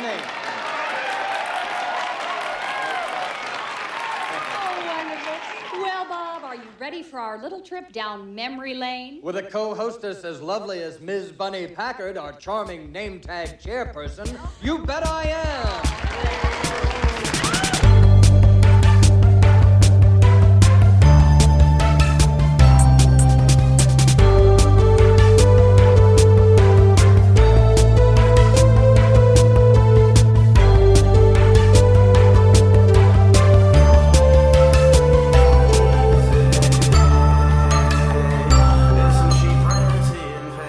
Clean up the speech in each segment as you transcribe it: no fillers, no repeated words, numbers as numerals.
evening. Oh, wonderful. Well, Bob, are you ready for our little trip down memory lane? With a co-hostess as lovely as Ms. Bunny Packard, our charming name-tag chairperson, you bet I am.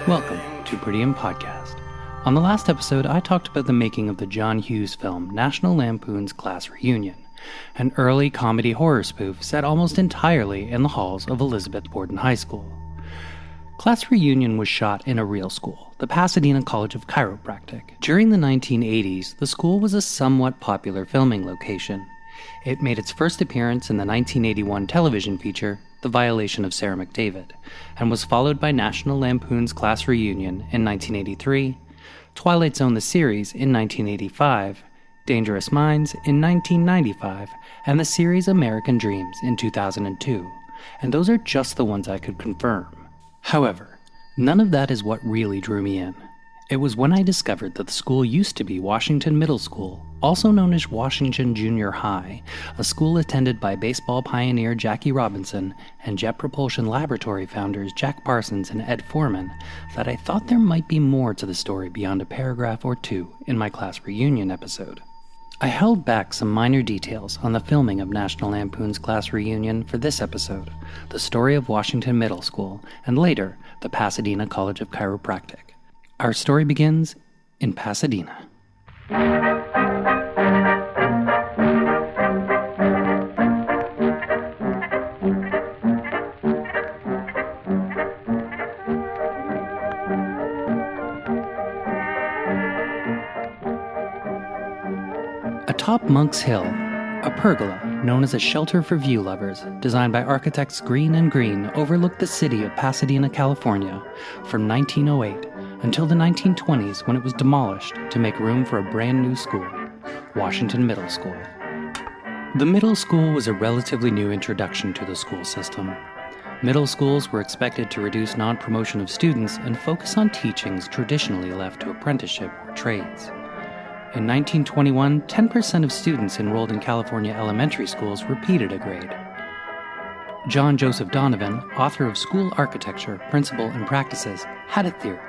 Welcome to Pretty In Podcast. On the last episode, I talked about the making of the John Hughes film National Lampoon's Class Reunion, an early comedy horror spoof set almost entirely in the halls of Elizabeth Borden High School. Class Reunion was shot in a real school, the Pasadena College of Chiropractic. During the 1980s, the school was a somewhat popular filming location. It made its first appearance in the 1981 television feature, The Violation of Sarah McDavid, and was followed by National Lampoon's Class Reunion in 1983, Twilight Zone the series in 1985, Dangerous Minds in 1995, and the series American Dreams in 2002, and those are just the ones I could confirm. However, none of that is what really drew me in. It was when I discovered that the school used to be Washington Middle School, also known as Washington Junior High, a school attended by baseball pioneer Jackie Robinson and Jet Propulsion Laboratory founders Jack Parsons and Ed Foreman, that I thought there might be more to the story beyond a paragraph or two in my Class Reunion episode. I held back some minor details on the filming of National Lampoon's Class Reunion for this episode, the story of Washington Middle School, and later, the Pasadena College of Chiropractic. Our story begins in Pasadena. Atop Monk's Hill, a pergola known as a shelter for view lovers, designed by architects Green and Green, overlooked the city of Pasadena, California, from 1908 until the 1920s, when it was demolished to make room for a brand new school, Washington Middle School. The middle school was a relatively new introduction to the school system. Middle schools were expected to reduce non-promotion of students and focus on teachings traditionally left to apprenticeship or trades. In 1921, 10% of students enrolled in California elementary schools repeated a grade. John Joseph Donovan, author of School Architecture, Principle and Practices, had a theory.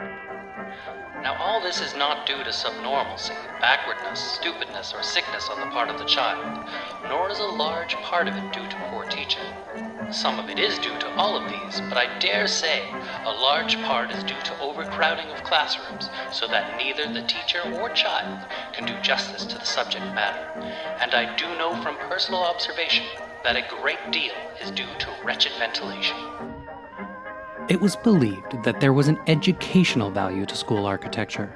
Now, all this is not due to subnormalcy, backwardness, stupidness, or sickness on the part of the child, nor is a large part of it due to poor teaching. Some of it is due to all of these, but I dare say a large part is due to overcrowding of classrooms, so that neither the teacher or child can do justice to the subject matter. And I do know from personal observation that a great deal is due to wretched ventilation. It was believed that there was an educational value to school architecture.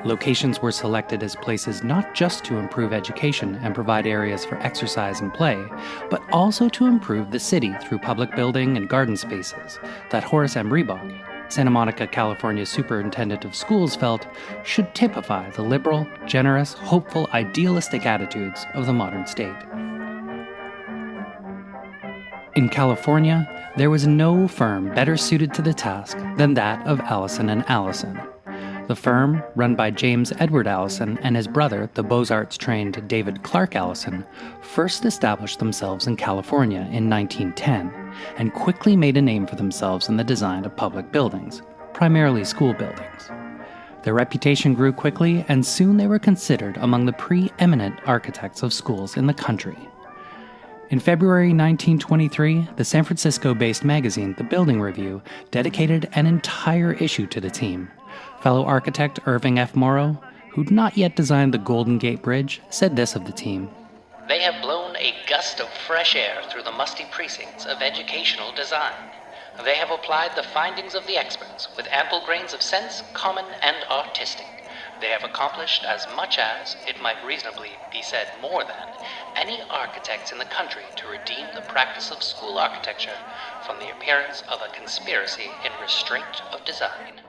Locations were selected as places not just to improve education and provide areas for exercise and play, but also to improve the city through public building and garden spaces that Horace M. Reebok, Santa Monica, California superintendent of schools, felt should typify the liberal, generous, hopeful, idealistic attitudes of the modern state. In California, there was no firm better suited to the task than that of Allison Allison. The firm, run by James Edward Allison and his brother, the Beaux-Arts-trained David Clark Allison, first established themselves in California in 1910 and quickly made a name for themselves in the design of public buildings, primarily school buildings. Their reputation grew quickly, and soon they were considered among the preeminent architects of schools in the country. In February 1923, the San Francisco-based magazine The Building Review dedicated an entire issue to the team. Fellow architect Irving F. Morrow, who'd not yet designed the Golden Gate Bridge, said this of the team. They have blown a gust of fresh air through the musty precincts of educational design. They have applied the findings of the experts with ample grains of sense, common and artistic. They have accomplished as much as, it might reasonably be said more than, any architects in the country to redeem the practice of school architecture from the appearance of a conspiracy in restraint of design.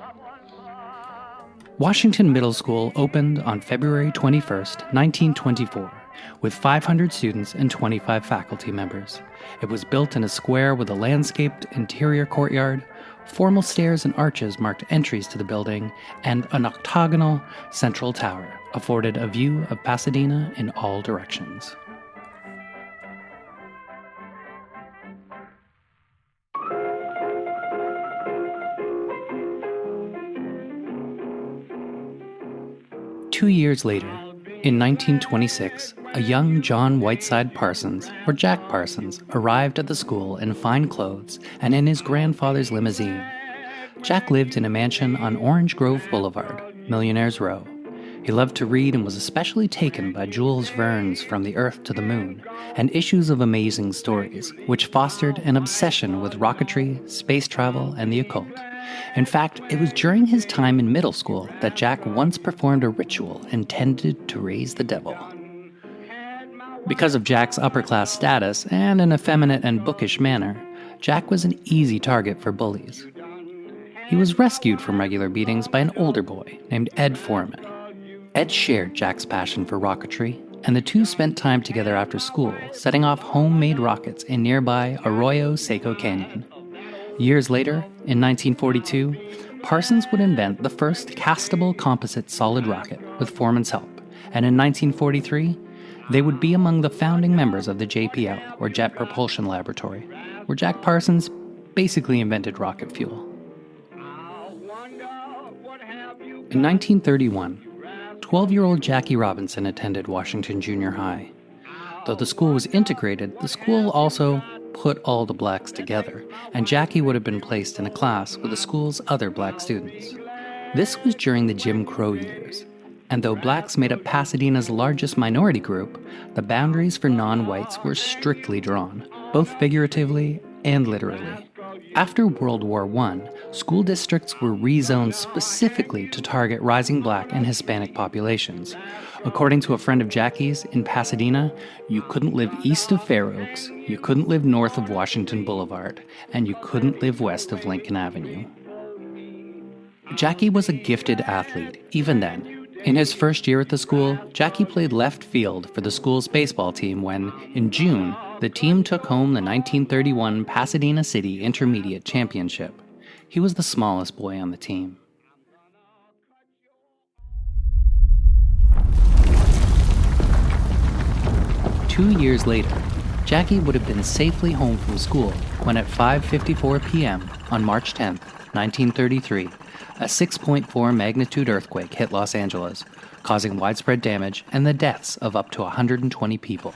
Washington Middle School opened on February 21, 1924, with 500 students and 25 faculty members. It was built in a square with a landscaped interior courtyard. Formal stairs and arches marked entries to the building, and an octagonal central tower afforded a view of Pasadena in all directions. Two years later, in 1926, a young John Whiteside Parsons, or Jack Parsons, arrived at the school in fine clothes and in his grandfather's limousine. Jack lived in a mansion on Orange Grove Boulevard, Millionaire's Row. He loved to read and was especially taken by Jules Verne's From the Earth to the Moon and issues of Amazing Stories, which fostered an obsession with rocketry, space travel, and the occult. In fact, it was during his time in middle school that Jack once performed a ritual intended to raise the devil. Because of Jack's upper-class status and an effeminate and bookish manner, Jack was an easy target for bullies. He was rescued from regular beatings by an older boy named Ed Foreman. Ed shared Jack's passion for rocketry, and the two spent time together after school, setting off homemade rockets in nearby Arroyo Seco Canyon. Years later, in 1942, Parsons would invent the first castable composite solid rocket with Foreman's help, and in 1943, they would be among the founding members of the JPL, or Jet Propulsion Laboratory, where Jack Parsons basically invented rocket fuel. In 1931, 12-year-old Jackie Robinson attended Washington Junior High. Though the school was integrated, the school also put all the blacks together, and Jackie would have been placed in a class with the school's other black students. This was during the Jim Crow years, and though blacks made up Pasadena's largest minority group, the boundaries for non-whites were strictly drawn, both figuratively and literally. After World War I, school districts were rezoned specifically to target rising black and Hispanic populations. According to a friend of Jackie's, in Pasadena, you couldn't live east of Fair Oaks, you couldn't live north of Washington Boulevard, and you couldn't live west of Lincoln Avenue. Jackie was a gifted athlete, even then. In his first year at the school, Jackie played left field for the school's baseball team when, in June, the team took home the 1931 Pasadena City Intermediate Championship. He was the smallest boy on the team. Two years later, Jackie would have been safely home from school when at 5:54 p.m. on March 10, 1933, a 6.4 magnitude earthquake hit Los Angeles, causing widespread damage and the deaths of up to 120 people.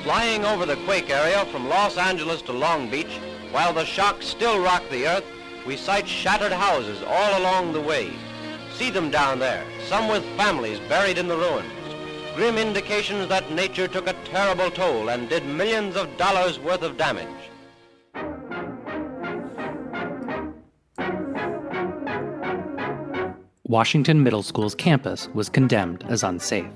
Flying over the quake area from Los Angeles to Long Beach, while the shock still rocked the earth, we sight shattered houses all along the way. See them down there, some with families buried in the ruins. Grim indications that nature took a terrible toll and did millions of dollars worth of damage. Washington Middle School's campus was condemned as unsafe.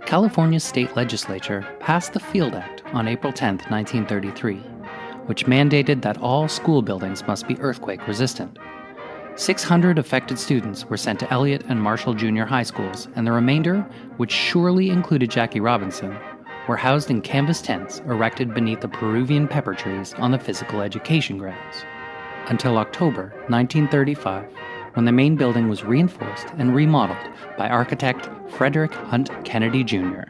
California's state legislature passed the Field Act on April 10, 1933, which mandated that all school buildings must be earthquake-resistant. 600 affected students were sent to Elliott and Marshall Junior High schools, and the remainder, which surely included Jackie Robinson, were housed in canvas tents erected beneath the Peruvian pepper trees on the physical education grounds. Until October 1935, when the main building was reinforced and remodeled by architect Frederick Hunt Kennedy, Jr.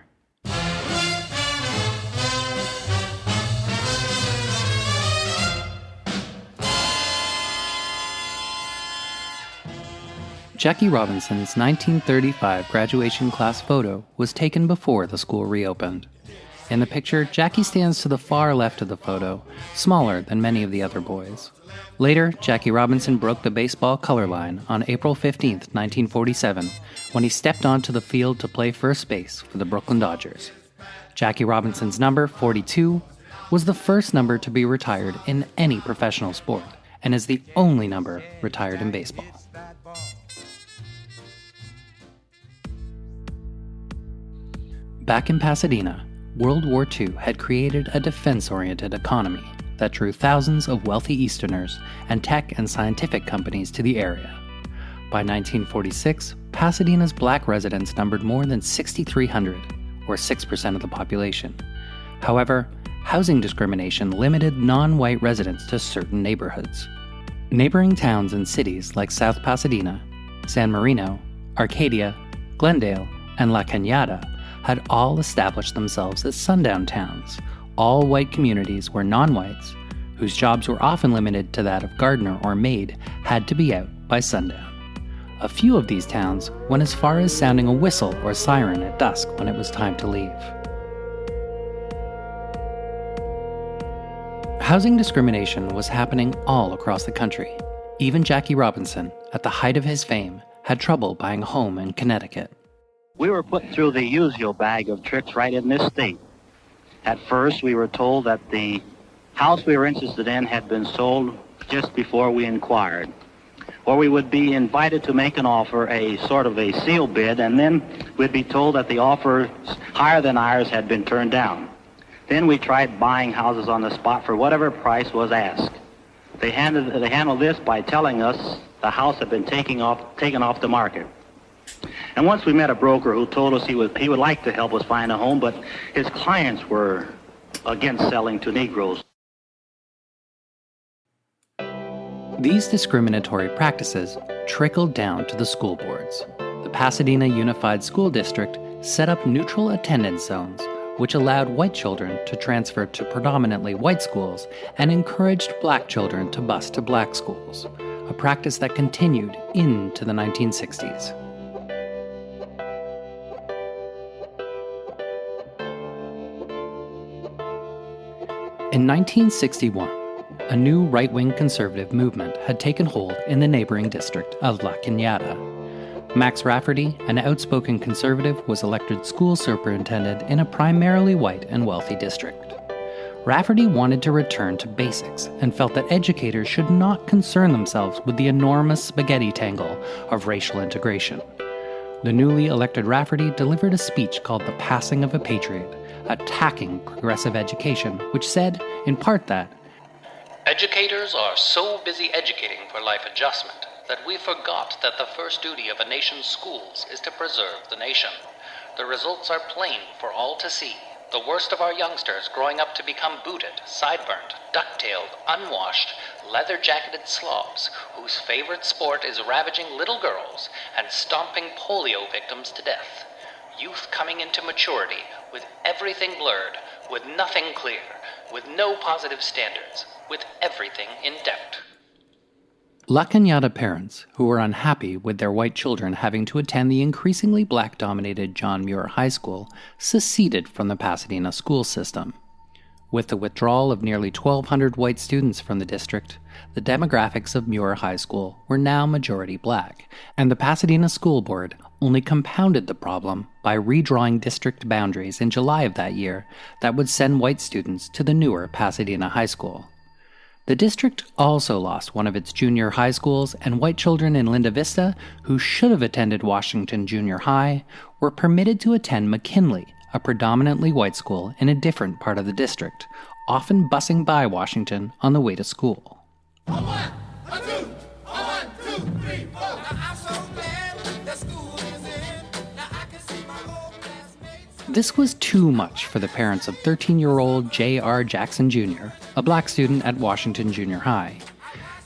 Jackie Robinson's 1935 graduation class photo was taken before the school reopened. In the picture, Jackie stands to the far left of the photo, smaller than many of the other boys. Later, Jackie Robinson broke the baseball color line on April 15, 1947, when he stepped onto the field to play first base for the Brooklyn Dodgers. Jackie Robinson's number, 42, was the first number to be retired in any professional sport, and is the only number retired in baseball. Back in Pasadena, World War II had created a defense-oriented economy that drew thousands of wealthy Easterners and tech and scientific companies to the area. By 1946, Pasadena's black residents numbered more than 6,300, or 6% of the population. However, housing discrimination limited non-white residents to certain neighborhoods. Neighboring towns and cities like South Pasadena, San Marino, Arcadia, Glendale, and La Cañada had all established themselves as sundown towns, all white communities where non-whites, whose jobs were often limited to that of gardener or maid, had to be out by sundown. A few of these towns went as far as sounding a whistle or siren at dusk when it was time to leave. Housing discrimination was happening all across the country. Even Jackie Robinson, at the height of his fame, had trouble buying a home in Connecticut. We were put through the usual bag of tricks right in this state. At first, we were told that the house we were interested in had been sold just before we inquired. Or we would be invited to make an offer, a sort of a seal bid, and then we'd be told that the offers higher than ours had been turned down. Then we tried buying houses on the spot for whatever price was asked. They handled this by telling us the house had been taken off the market. And once we met a broker who told us he would like to help us find a home, but his clients were against selling to Negroes. These discriminatory practices trickled down to the school boards. The Pasadena Unified School District set up neutral attendance zones, which allowed white children to transfer to predominantly white schools and encouraged black children to bus to black schools, a practice that continued into the 1960s. In 1961, a new right-wing conservative movement had taken hold in the neighboring district of La Cañada. Max Rafferty, an outspoken conservative, was elected school superintendent in a primarily white and wealthy district. Rafferty wanted to return to basics and felt that educators should not concern themselves with the enormous spaghetti tangle of racial integration. The newly elected Rafferty delivered a speech called The Passing of a Patriot, attacking progressive education, which said, in part, that educators are so busy educating for life adjustment that we forgot that the first duty of a nation's schools is to preserve the nation. The results are plain for all to see. The worst of our youngsters growing up to become booted, sideburnt, duck-tailed, unwashed, leather-jacketed slobs whose favorite sport is ravaging little girls and stomping polio victims to death. Youth coming into maturity with everything blurred, with nothing clear, with no positive standards, with everything in doubt. La Cañada parents, who were unhappy with their white children having to attend the increasingly black-dominated John Muir High School, seceded from the Pasadena school system. With the withdrawal of nearly 1,200 white students from the district, the demographics of Muir High School were now majority black, and the Pasadena School Board only compounded the problem by redrawing district boundaries in July of that year that would send white students to the newer Pasadena High School. The district also lost one of its junior high schools, and white children in Linda Vista, who should have attended Washington Junior High, were permitted to attend McKinley, a predominantly white school in a different part of the district, often busing by Washington on the way to school. This was too much for the parents of 13-year-old J.R. Jackson Jr., a black student at Washington Junior High.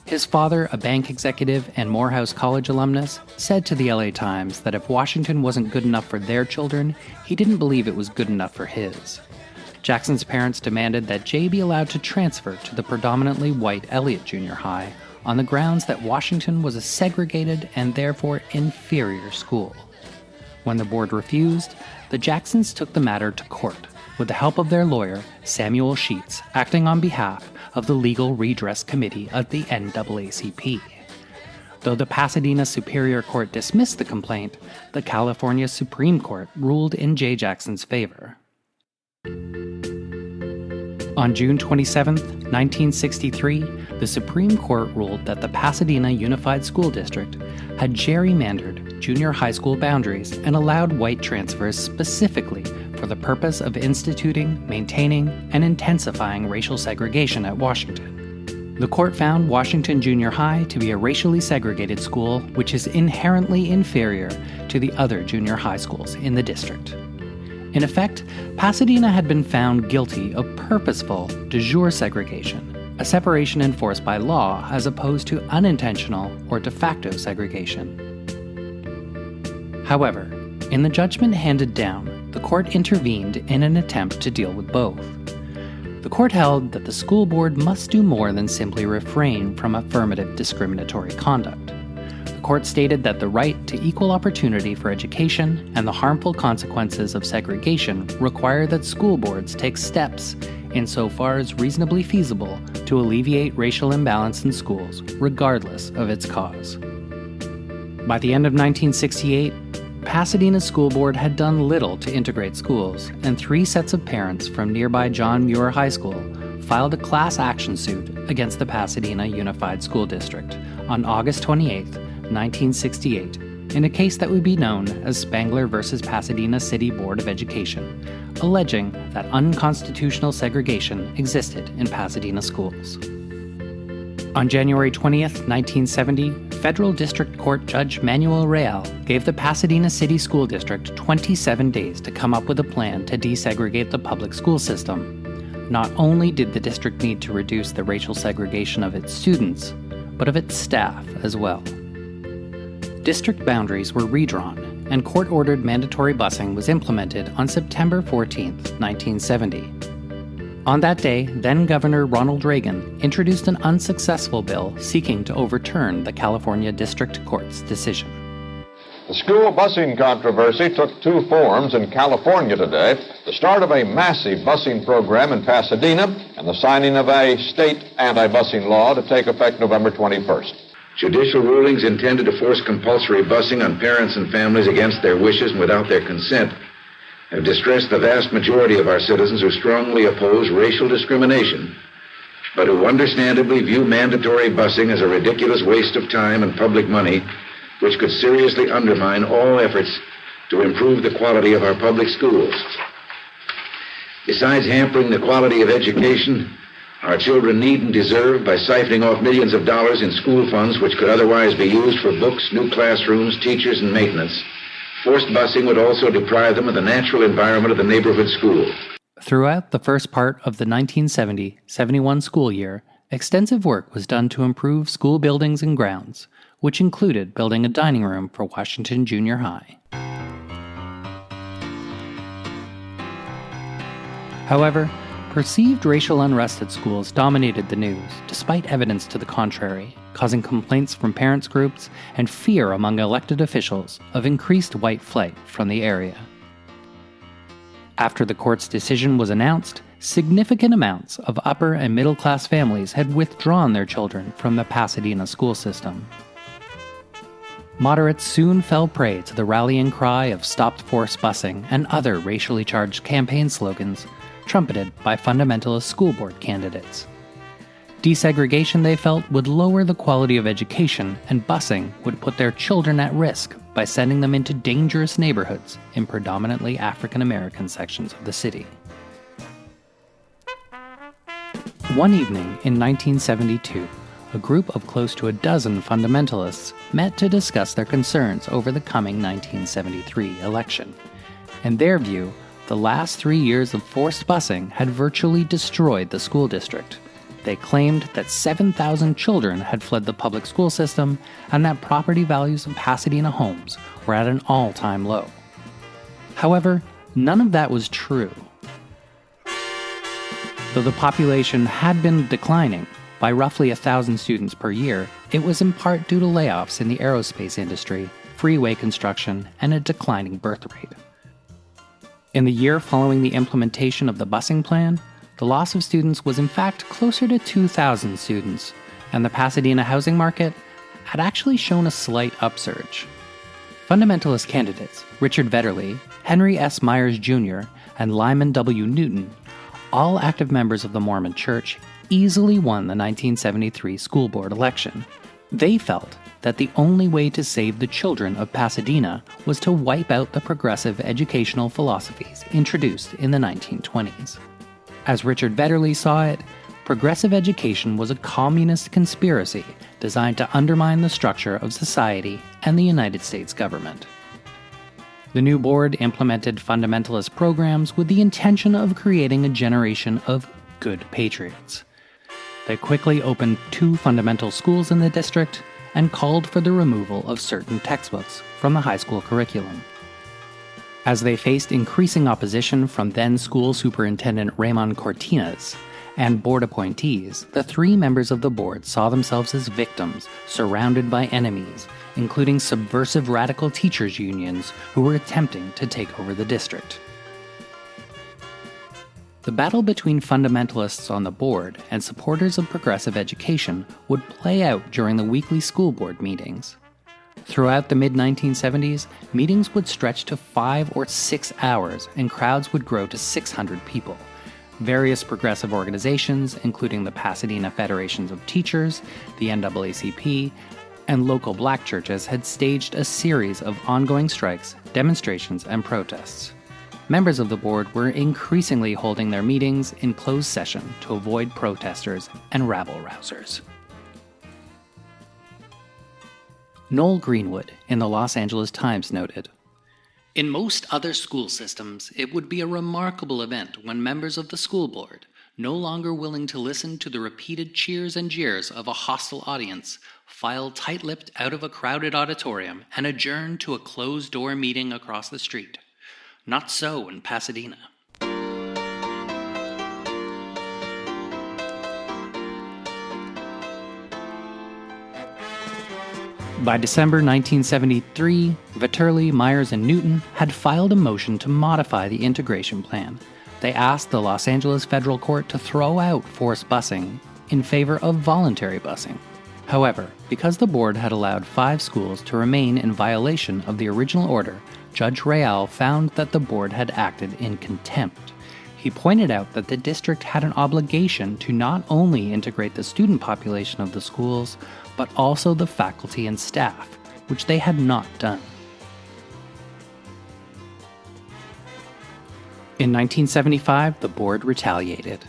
His father, a bank executive and Morehouse College alumnus, said to the LA Times that if Washington wasn't good enough for their children, he didn't believe it was good enough for his. Jackson's parents demanded that Jay be allowed to transfer to the predominantly white Elliott Junior High on the grounds that Washington was a segregated and therefore inferior school. When the board refused, the Jacksons took the matter to court, with the help of their lawyer, Samuel Sheets, acting on behalf of the Legal Redress Committee of the NAACP. Though the Pasadena Superior Court dismissed the complaint, the California Supreme Court ruled in Jay Jackson's favor. On June 27, 1963, the Supreme Court ruled that the Pasadena Unified School District had gerrymandered junior high school boundaries and allowed white transfers specifically for the purpose of instituting, maintaining, and intensifying racial segregation at Washington. The court found Washington Junior High to be a racially segregated school, which is inherently inferior to the other junior high schools in the district. In effect, Pasadena had been found guilty of purposeful de jure segregation, a separation enforced by law as opposed to unintentional or de facto segregation. However, in the judgment handed down, the court intervened in an attempt to deal with both. The court held that the school board must do more than simply refrain from affirmative discriminatory conduct. The court stated that the right to equal opportunity for education and the harmful consequences of segregation require that school boards take steps, insofar as reasonably feasible, to alleviate racial imbalance in schools, regardless of its cause. By the end of 1968, Pasadena's school board had done little to integrate schools, and 3 sets of parents from nearby John Muir High School filed a class action suit against the Pasadena Unified School District on August 28, 1968, in a case that would be known as Spangler v. Pasadena City Board of Education, alleging that unconstitutional segregation existed in Pasadena schools. On January 20th, 1970, Federal District Court Judge Manuel Real gave the Pasadena City School District 27 days to come up with a plan to desegregate the public school system. Not only did the district need to reduce the racial segregation of its students, but of its staff as well. District boundaries were redrawn, and court-ordered mandatory busing was implemented on September 14, 1970. On that day, then-Governor Ronald Reagan introduced an unsuccessful bill seeking to overturn the California District Court's decision. The school busing controversy took 2 forms in California today: the start of a massive busing program in Pasadena and the signing of a state anti-busing law to take effect November 21st. Judicial rulings intended to force compulsory busing on parents and families against their wishes and without their consent have distressed the vast majority of our citizens who strongly oppose racial discrimination, but who understandably view mandatory busing as a ridiculous waste of time and public money, which could seriously undermine all efforts to improve the quality of our public schools. Besides hampering the quality of education our children need and deserve by siphoning off millions of dollars in school funds which could otherwise be used for books, new classrooms, teachers, and maintenance, forced busing would also deprive them of the natural environment of the neighborhood school. Throughout the first part of the 1970-71 school year, extensive work was done to improve school buildings and grounds, which included building a dining room for Washington Junior High. However, perceived racial unrest at schools dominated the news, despite evidence to the contrary, causing complaints from parents' groups and fear among elected officials of increased white flight from the area. After the court's decision was announced, significant amounts of upper and middle-class families had withdrawn their children from the Pasadena school system. Moderates soon fell prey to the rallying cry of "Stop Forced Busing" and other racially charged campaign slogans trumpeted by fundamentalist school board candidates. Desegregation, they felt, would lower the quality of education, and busing would put their children at risk by sending them into dangerous neighborhoods in predominantly African American sections of the city. One evening in 1972, a group of close to a dozen fundamentalists met to discuss their concerns over the coming 1973 election. In their view, the last 3 years of forced busing had virtually destroyed the school district. They claimed that 7,000 children had fled the public school system and that property values of Pasadena homes were at an all-time low. However, none of that was true. Though the population had been declining by roughly 1,000 students per year, it was in part due to layoffs in the aerospace industry, freeway construction, and a declining birth rate. In the year following the implementation of the busing plan, the loss of students was in fact closer to 2,000 students, and the Pasadena housing market had actually shown a slight upsurge. Fundamentalist candidates Richard Vetterli, Henry S. Myers Jr., and Lyman W. Newton, all active members of the Mormon Church, easily won the 1973 school board election. They felt that the only way to save the children of Pasadena was to wipe out the progressive educational philosophies introduced in the 1920s. As Richard Vetterli saw it, progressive education was a communist conspiracy designed to undermine the structure of society and the United States government. The new board implemented fundamentalist programs with the intention of creating a generation of good patriots. They quickly opened 2 fundamental schools in the district and called for the removal of certain textbooks from the high school curriculum. As they faced increasing opposition from then school superintendent Ramon Cortinas and board appointees, the 3 members of the board saw themselves as victims surrounded by enemies, including subversive radical teachers' unions who were attempting to take over the district. The battle between fundamentalists on the board and supporters of progressive education would play out during the weekly school board meetings. Throughout the mid-1970s, meetings would stretch to 5 or 6 hours and crowds would grow to 600 people. Various progressive organizations, including the Pasadena Federations of Teachers, the NAACP, and local black churches had staged a series of ongoing strikes, demonstrations, and protests. Members of the board were increasingly holding their meetings in closed session to avoid protesters and rabble-rousers. Noel Greenwood in the Los Angeles Times noted, "In most other school systems, it would be a remarkable event when members of the school board, no longer willing to listen to the repeated cheers and jeers of a hostile audience, file tight-lipped out of a crowded auditorium and adjourn to a closed-door meeting across the street. Not so in Pasadena." By December 1973, Vitterli, Myers, and Newton had filed a motion to modify the integration plan. They asked the Los Angeles Federal Court to throw out forced busing in favor of voluntary busing. However, because the board had allowed 5 schools to remain in violation of the original order, Judge Real found that the board had acted in contempt. He pointed out that the district had an obligation to not only integrate the student population of the schools, but also the faculty and staff, which they had not done. In 1975, the board retaliated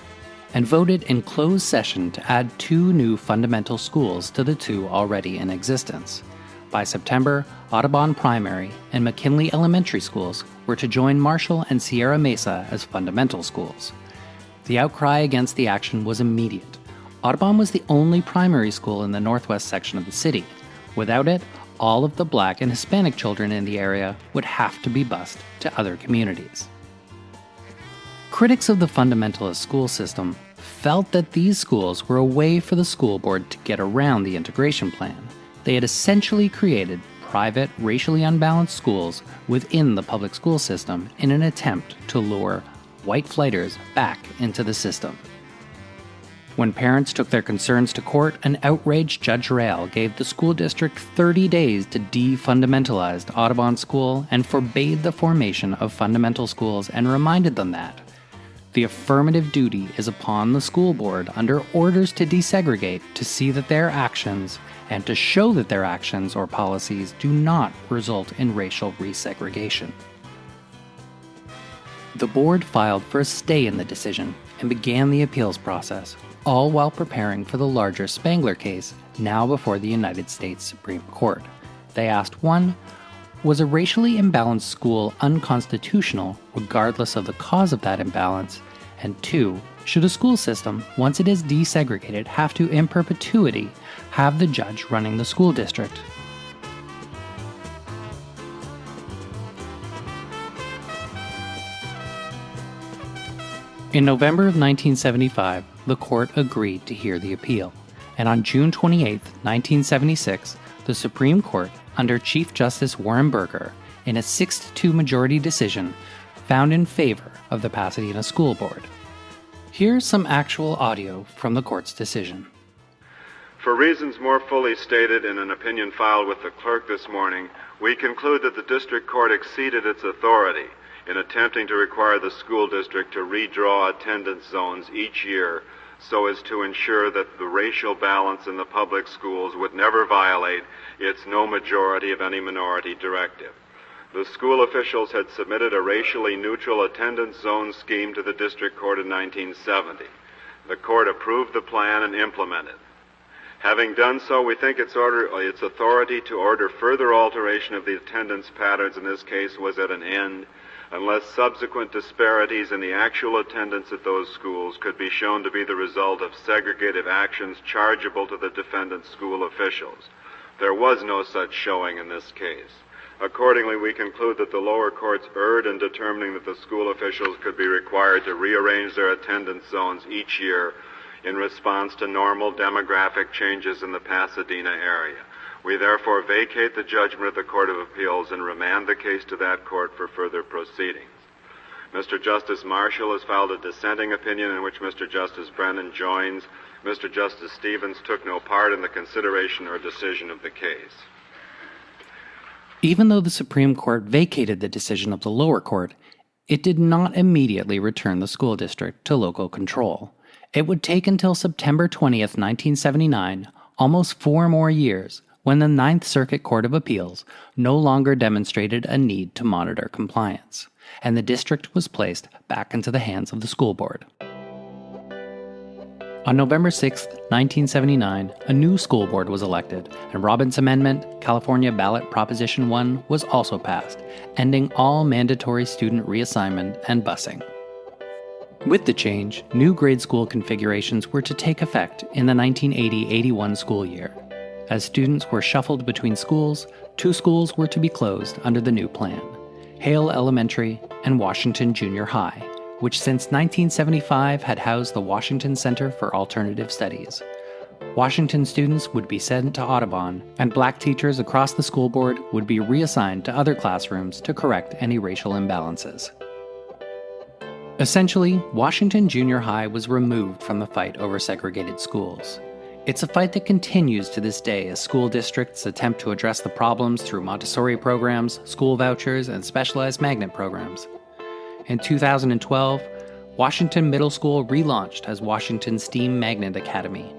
and voted in closed session to add 2 new fundamental schools to the 2 already in existence. By September, Audubon Primary and McKinley Elementary Schools were to join Marshall and Sierra Mesa as fundamental schools. The outcry against the action was immediate. Audubon was the only primary school in the northwest section of the city. Without it, all of the black and Hispanic children in the area would have to be bused to other communities. Critics of the fundamentalist school system felt that these schools were a way for the school board to get around the integration plan. They had essentially created private, racially unbalanced schools within the public school system in an attempt to lure white flighters back into the system. When parents took their concerns to court, an outraged Judge Real gave the school district 30 days to defundamentalize Audubon School and forbade the formation of fundamental schools and reminded them that the affirmative duty is upon the school board under orders to desegregate to see that their actions and to show that their actions or policies do not result in racial resegregation. The board filed for a stay in the decision and began the appeals process, all while preparing for the larger Spangler case now before the United States Supreme Court. They asked 1, was a racially imbalanced school unconstitutional regardless of the cause of that imbalance? And 2, should a school system, once it is desegregated, have to in perpetuity have the judge running the school district? In November of 1975, the court agreed to hear the appeal, and on June 28, 1976, the Supreme Court, under Chief Justice Warren Burger, in a 6-2 majority decision, found in favor of the Pasadena School Board. Here's some actual audio from the court's decision. For reasons more fully stated in an opinion filed with the clerk this morning, we conclude that the district court exceeded its authority in attempting to require the school district to redraw attendance zones each year so as to ensure that the racial balance in the public schools would never violate its no majority of any minority directive. The school officials had submitted a racially neutral attendance zone scheme to the district court in 1970. The court approved the plan and implemented it. Having done so, we think its authority to order further alteration of the attendance patterns in this case was at an end, unless subsequent disparities in the actual attendance at those schools could be shown to be the result of segregative actions chargeable to the defendant's school officials. There was no such showing in this case. Accordingly, we conclude that the lower courts erred in determining that the school officials could be required to rearrange their attendance zones each year in response to normal demographic changes in the Pasadena area. We therefore vacate the judgment of the Court of Appeals and remand the case to that court for further proceedings. Mr. Justice Marshall has filed a dissenting opinion in which Mr. Justice Brennan joins. Mr. Justice Stevens took no part in the consideration or decision of the case. Even though the Supreme Court vacated the decision of the lower court, it did not immediately return the school district to local control. It would take until September 20th, 1979, almost 4 more years, when the Ninth Circuit Court of Appeals no longer demonstrated a need to monitor compliance, and the district was placed back into the hands of the school board. On November 6, 1979, a new school board was elected, and Robbins' Amendment, California Ballot Proposition 1, was also passed, ending all mandatory student reassignment and busing. With the change, new grade school configurations were to take effect in the 1980-81 school year. As students were shuffled between schools, 2 schools were to be closed under the new plan: Hale Elementary and Washington Junior High, which since 1975 had housed the Washington Center for Alternative Studies. Washington students would be sent to Audubon, and black teachers across the school board would be reassigned to other classrooms to correct any racial imbalances. Essentially, Washington Junior High was removed from the fight over segregated schools. It's a fight that continues to this day as school districts attempt to address the problems through Montessori programs, school vouchers, and specialized magnet programs. In 2012, Washington Middle School relaunched as Washington STEAM Magnet Academy.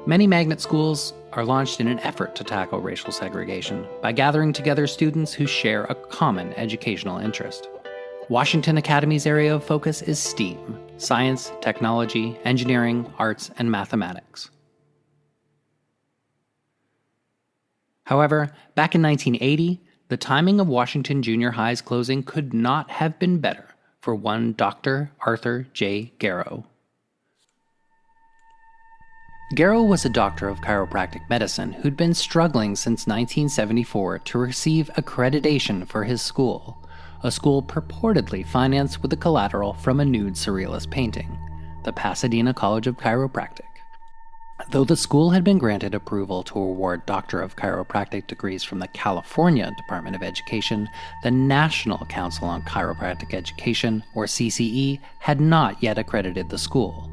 Many magnet schools are launched in an effort to tackle racial segregation by gathering together students who share a common educational interest. Washington Academy's area of focus is STEAM: science, technology, engineering, arts, and mathematics. However, back in 1980, the timing of Washington Junior High's closing could not have been better for one Dr. Arthur J. Garrow. Garrow was a doctor of chiropractic medicine who'd been struggling since 1974 to receive accreditation for his school, a school purportedly financed with the collateral from a nude surrealist painting, the Pasadena College of Chiropractic. Though the school had been granted approval to award Doctor of Chiropractic degrees from the California Department of Education, the National Council on Chiropractic Education, or CCE, had not yet accredited the school.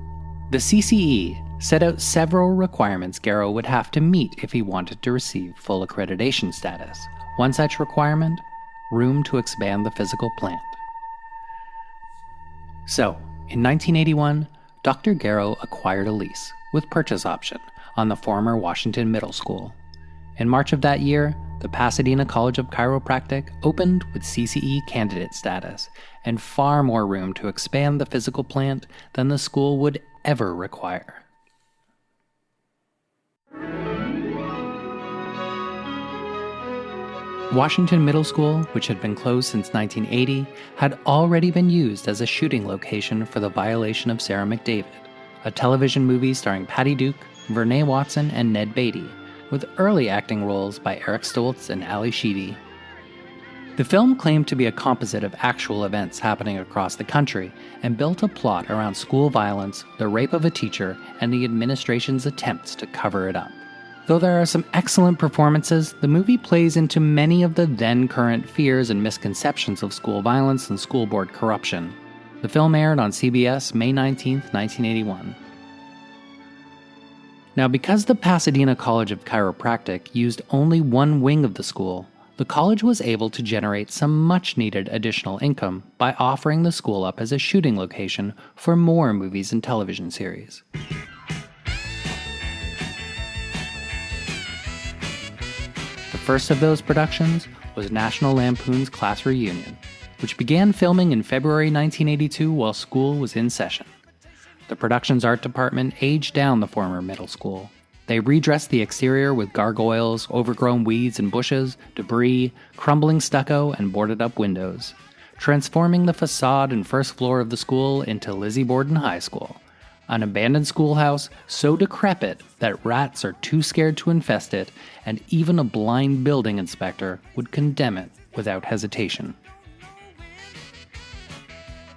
The CCE set out several requirements Garrow would have to meet if he wanted to receive full accreditation status. One such requirement: room to expand the physical plant. So, in 1981, Dr. Garrow acquired a lease, with purchase option, on the former Washington Middle School. In March of that year, the Pasadena College of Chiropractic opened with CCE candidate status, and far more room to expand the physical plant than the school would ever require. Washington Middle School, which had been closed since 1980, had already been used as a shooting location for The Violation of Sarah McDavid, a television movie starring Patty Duke, Vernee Watson, and Ned Beatty, with early acting roles by Eric Stoltz and Ali Sheedy. The film claimed to be a composite of actual events happening across the country and built a plot around school violence, the rape of a teacher, and the administration's attempts to cover it up. Though there are some excellent performances, the movie plays into many of the then-current fears and misconceptions of school violence and school board corruption. The film aired on CBS May 19, 1981. Now, because the Pasadena College of Chiropractic used only one wing of the school, the college was able to generate some much-needed additional income by offering the school up as a shooting location for more movies and television series. The first of those productions was National Lampoon's Class Reunion, which began filming in February 1982 while school was in session. the production's art department aged down the former middle school. They redressed the exterior with gargoyles, overgrown weeds and bushes, debris, crumbling stucco, and boarded-up windows, transforming the facade and first floor of the school into Lizzie Borden High School, an abandoned schoolhouse so decrepit that rats are too scared to infest it, and even a blind building inspector would condemn it without hesitation.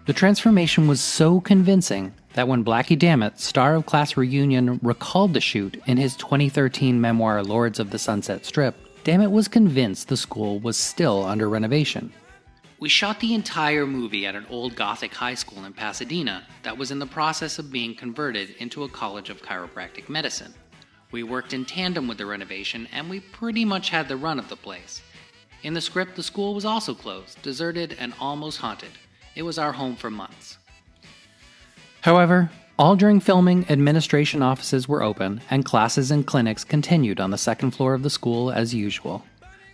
The transformation was so convincing that when Blackie Dammit, star of Class Reunion, recalled the shoot in his 2013 memoir Lords of the Sunset Strip, Dammit was convinced the school was still under renovation. We shot the entire movie at an old Gothic high school in Pasadena that was in the process of being converted into a college of chiropractic medicine. We worked in tandem with the renovation, and we pretty much had the run of the place. In the script, the school was also closed, deserted, and almost haunted. It was our home for months. However, all during filming, administration offices were open, and classes and clinics continued on the second floor of the school as usual.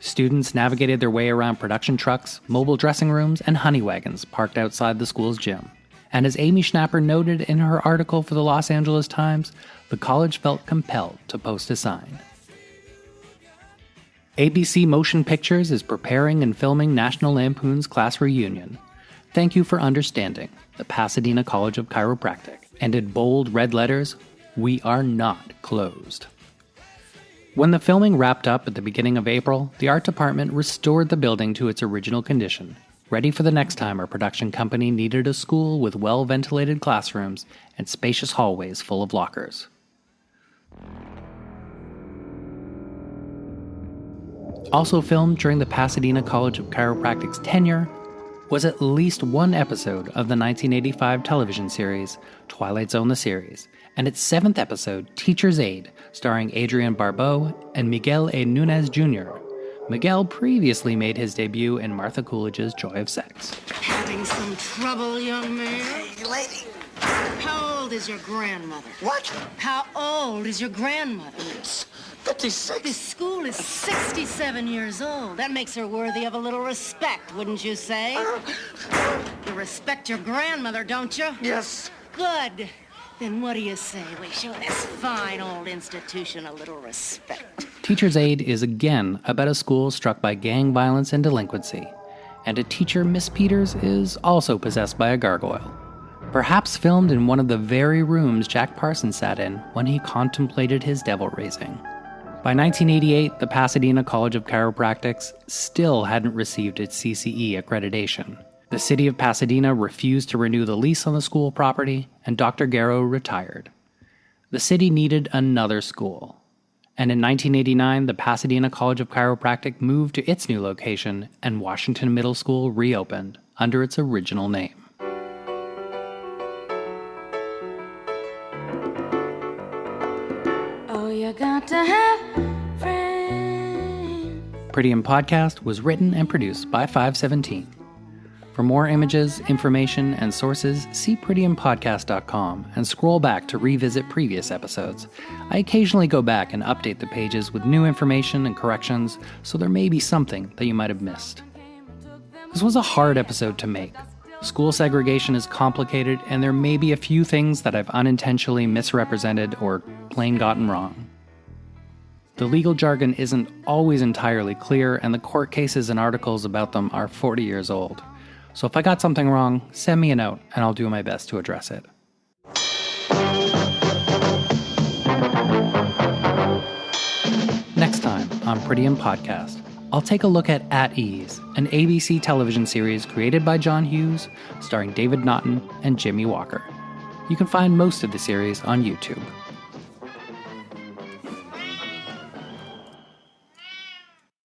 Students navigated their way around production trucks, mobile dressing rooms, and honey wagons parked outside the school's gym. And as Amy Schnapper noted in her article for the Los Angeles Times, the college felt compelled to post a sign. ABC Motion Pictures is preparing and filming National Lampoon's Class Reunion. Thank you for understanding, the Pasadena College of Chiropractic. And in bold red letters, we are not closed. When the filming wrapped up at the beginning of April, the art department restored the building to its original condition, ready for the next time our production company needed a school with well-ventilated classrooms and spacious hallways full of lockers. Also filmed during the Pasadena College of Chiropractic's tenure was at least one episode of the 1985 television series Twilight Zone the Series, and its 7th episode, Teacher's Aide, starring Adrian Barbeau and Miguel A. Nunez Jr. Miguel previously made his debut in Martha Coolidge's Joy of Sex. Having some trouble, young man? Hey, lady. How old is your grandmother? What? How old is your grandmother? 56. This school is 67 years old. That makes her worthy of a little respect, wouldn't you say? You respect your grandmother, don't you? Yes. Good. Then what do you say we show this fine old institution a little respect? Teacher's Aide is again about a school struck by gang violence and delinquency, and a teacher, Miss Peters, is also possessed by a gargoyle. Perhaps filmed in one of the very rooms Jack Parsons sat in when he contemplated his devil raising. By 1988, the Pasadena College of Chiropractic still hadn't received its CCE accreditation. The city of Pasadena refused to renew the lease on the school property, and Dr. Garrow retired. The city needed another school. And in 1989, the Pasadena College of Chiropractic moved to its new location, and Washington Middle School reopened under its original name. Oh, you got to have friends. Pretty In Podcast was written and produced by 517. For more images, information, and sources, see prettyinpodcast.com and scroll back to revisit previous episodes. I occasionally go back and update the pages with new information and corrections, so there may be something that you might have missed. This was a hard episode to make. School segregation is complicated, and there may be a few things that I've unintentionally misrepresented or plain gotten wrong. The legal jargon isn't always entirely clear, and the court cases and articles about them are 40 years old. So if I got something wrong, send me a note, and I'll do my best to address it. Next time on Pretty In Podcast, I'll take a look at Ease, an ABC television series created by John Hughes, starring David Naughton and Jimmy Walker. You can find most of the series on YouTube.